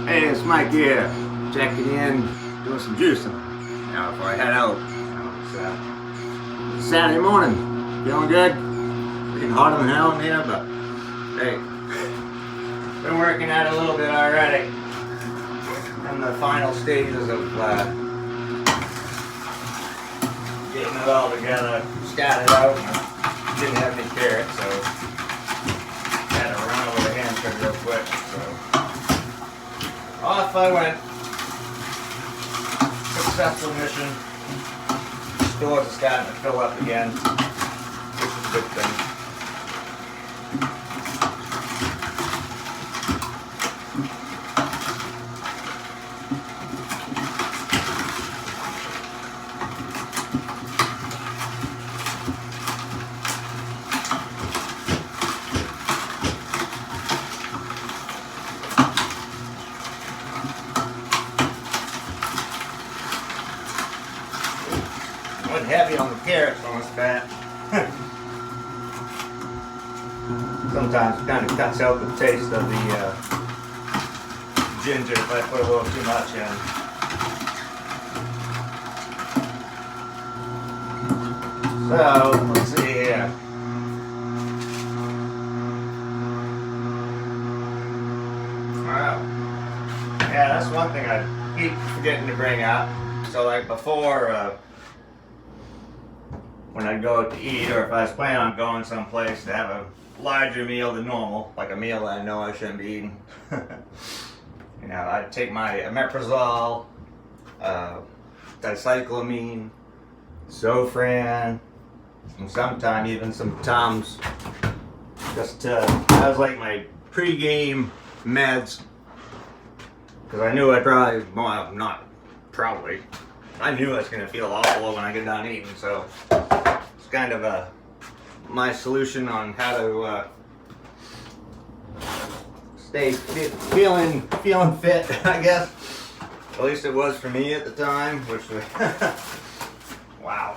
Hey, it's Mike here, checking in, doing some juicing, before I head out. It's Saturday morning, feeling good, freaking hot than hell in here, but hey, been working at it a little bit already. In the final stages of getting it all together, scattered out. Didn't have any carrots, so had to run over the hand trim real quick. So off I went. Successful mission. Stores are starting to fill up again, which is a good thing. Went heavy on the carrots on this bat. Sometimes it kind of cuts out the taste of the ginger if I put a little too much in. So, let's see here. Wow. Yeah, that's one thing I keep forgetting to bring up. So like before, when I'd go out to eat, or if I was planning on going someplace to have a larger meal than normal, like a meal that I know I shouldn't be eating, you know, I'd take my omeprazole, dicyclamine, Zofran, and sometimes even some Tums, just that was like my pre-game meds, because I knew I'd probably, well, not probably, I knew I was going to feel awful when I get done eating, so it's kind of my solution on how to stay feeling fit, I guess. At least it was for me at the time, which was, wow.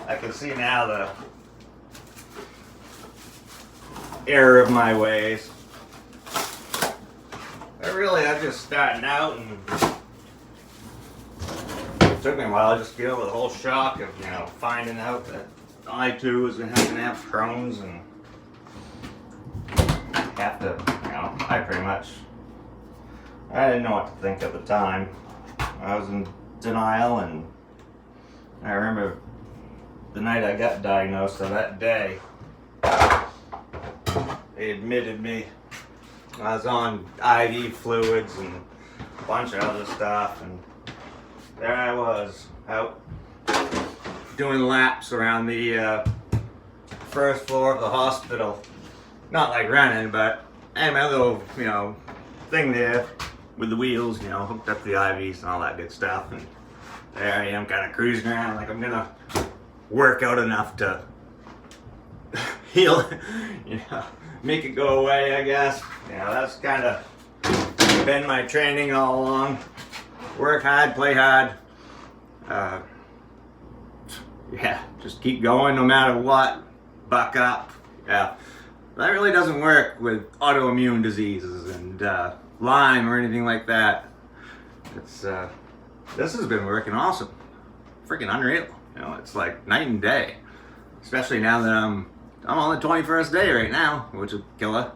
I can see now the error of my ways. But really, I'm just starting out, and it took me a while to just get over the whole shock of, you know, finding out that I too was going to have Crohn's, and have to, you know, I didn't know what to think at the time. I was in denial, and I remember the night I got diagnosed, so that day, they admitted me. I was on IV fluids and a bunch of other stuff, and there I was, out doing laps around the first floor of the hospital. Not like running, but I had my little, you know, thing there with the wheels, you know, hooked up to the IVs and all that good stuff. And there I am, kind of cruising around like I'm gonna work out enough to heal, you know, make it go away, I guess. You know, that's kind of been my training all along. Work hard, play hard. Yeah, just keep going no matter what. Buck up. Yeah, that really doesn't work with autoimmune diseases and Lyme or anything like that. It's this has been working awesome. Freaking unreal. You know, it's like night and day. Especially now that I'm on the 21st day right now, which is killer.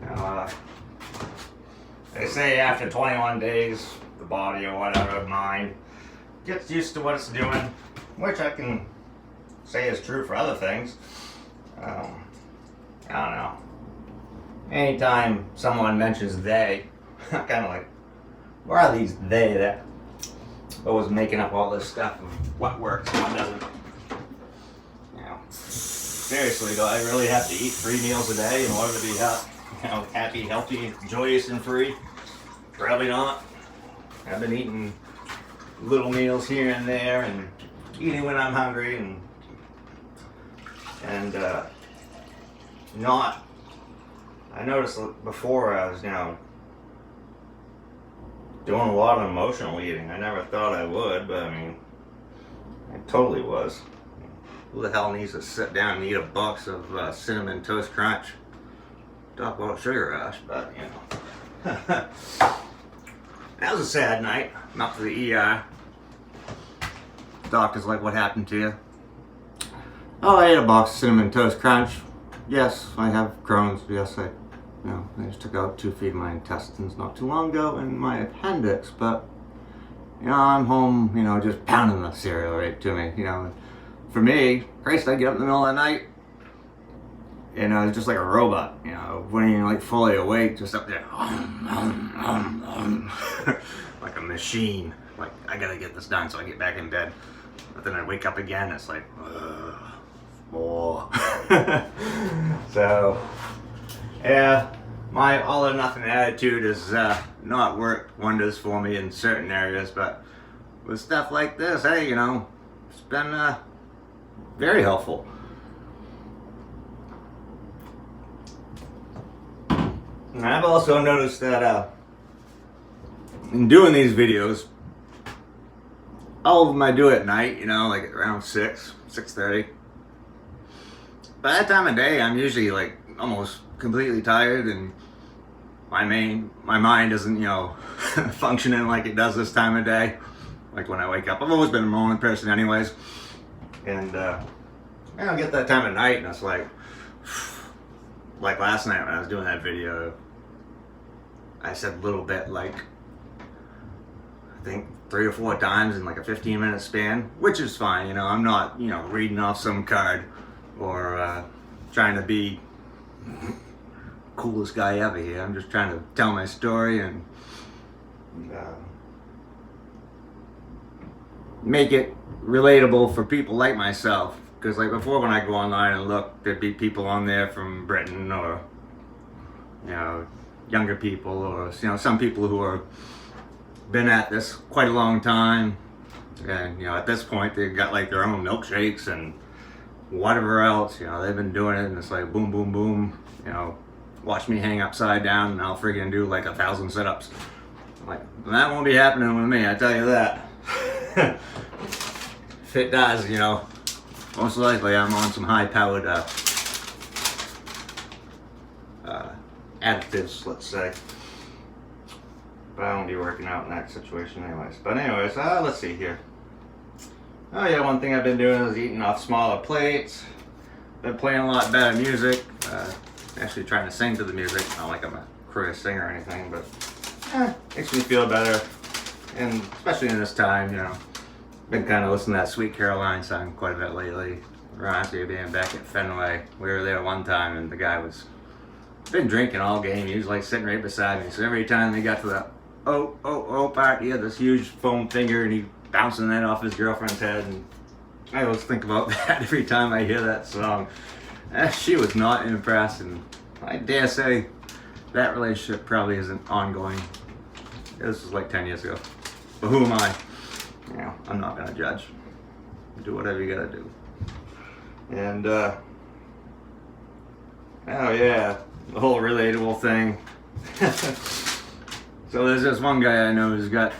You know, they say after 21 days, the body or whatever, mind, gets used to what it's doing, which I can say is true for other things. I don't know. Anytime someone mentions they, I'm kind of like, where are these they that always making up all this stuff of what works and what doesn't? You know, seriously, do I really have to eat 3 meals a day in order to be happy, healthy, joyous, and free? Probably not. I've been eating little meals here and there, and eating when I'm hungry, and not. I noticed before I was, you know, doing a lot of emotional eating. I never thought I would, but I mean, I totally was. Who the hell needs to sit down and eat a box of Cinnamon Toast Crunch? Talk about sugar rush, but you know. That was a sad night. I'm up to the ER. Doctor's like, what happened to you? Oh, I ate a box of Cinnamon Toast Crunch. Yes, I have Crohn's. Yes, I just took out 2 feet of my intestines not too long ago and my appendix, but, I'm home, just pounding the cereal right to me, For me, Christ, I get up in the middle of the night, it's just like a robot, when you're like fully awake, just up there, like a machine. Like, I gotta get this done so I get back in bed. But then I wake up again, it's like, more. So, yeah, my all or nothing attitude has not worked wonders for me in certain areas, but with stuff like this, hey, it's been very helpful. And I've also noticed that in doing these videos, all of them I do at night, like around 6:30. By that time of day, I'm usually like almost completely tired, and my mind isn't, functioning like it does this time of day. Like when I wake up, I've always been a morning person anyways. And I get that time of night and it's like last night when I was doing that video, I said a little bit like, I think 3 or 4 times in like a 15-minute span, which is fine, I'm not, reading off some card or trying to be coolest guy ever here. I'm just trying to tell my story and make it relatable for people like myself. Because like before, when I go online and look, there'd be people on there from Britain or younger people, or some people who are been at this quite a long time, and at this point they've got like their own milkshakes and whatever else, they've been doing it, and it's like boom boom boom, watch me hang upside down and I'll friggin' do like 1,000 sit-ups. I'm like, that won't be happening with me, I tell you that. If it does, most likely I'm on some high-powered additives, let's say. But I won't be working out in that situation anyways. But anyways, let's see here. Oh yeah, one thing I've been doing is eating off smaller plates. Been playing a lot better music. Actually trying to sing to the music. Not like I'm a career singer or anything, but makes me feel better. And especially in this time, been kind of listening to that Sweet Caroline song quite a bit lately. Honestly, being back at Fenway, we were there one time and the guy was been drinking all game. He was like sitting right beside me. So every time they got to the oh part, he had this huge foam finger and he bouncing that off his girlfriend's head. And I always think about that every time I hear that song. She was not impressed, and I dare say that relationship probably isn't ongoing. This was like 10 years ago. But who am I? I'm not gonna judge. Do whatever you gotta do. And oh yeah, the whole relatable thing. So there's this one guy I know who's got,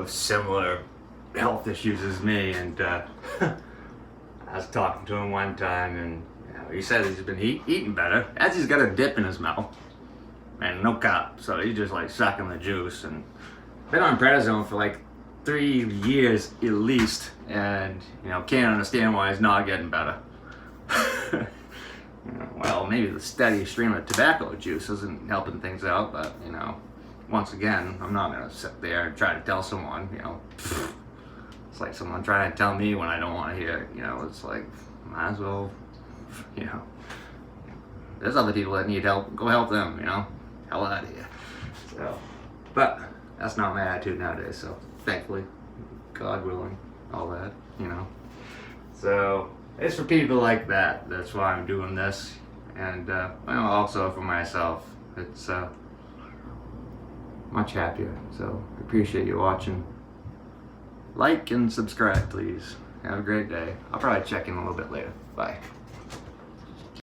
similar health issues as me, and I was talking to him one time, and he said he's been eating better, as he's got a dip in his mouth, and no cup, so he's just like sucking the juice, and been on prednisone for like 3 years at least, and can't understand why he's not getting better. Well, maybe the steady stream of tobacco juice isn't helping things out, but once again, I'm not gonna sit there and try to tell someone, it's like someone trying to tell me when I don't want to hear it. It's like, might as well, there's other people that need help, go help them, hell out of here. So, but that's not my attitude nowadays, so thankfully, God willing, all that, So, it's for people like that. That's why I'm doing this. And also for myself. It's much happier. So, I appreciate you watching. Like and subscribe, please. Have a great day. I'll probably check in a little bit later. Bye.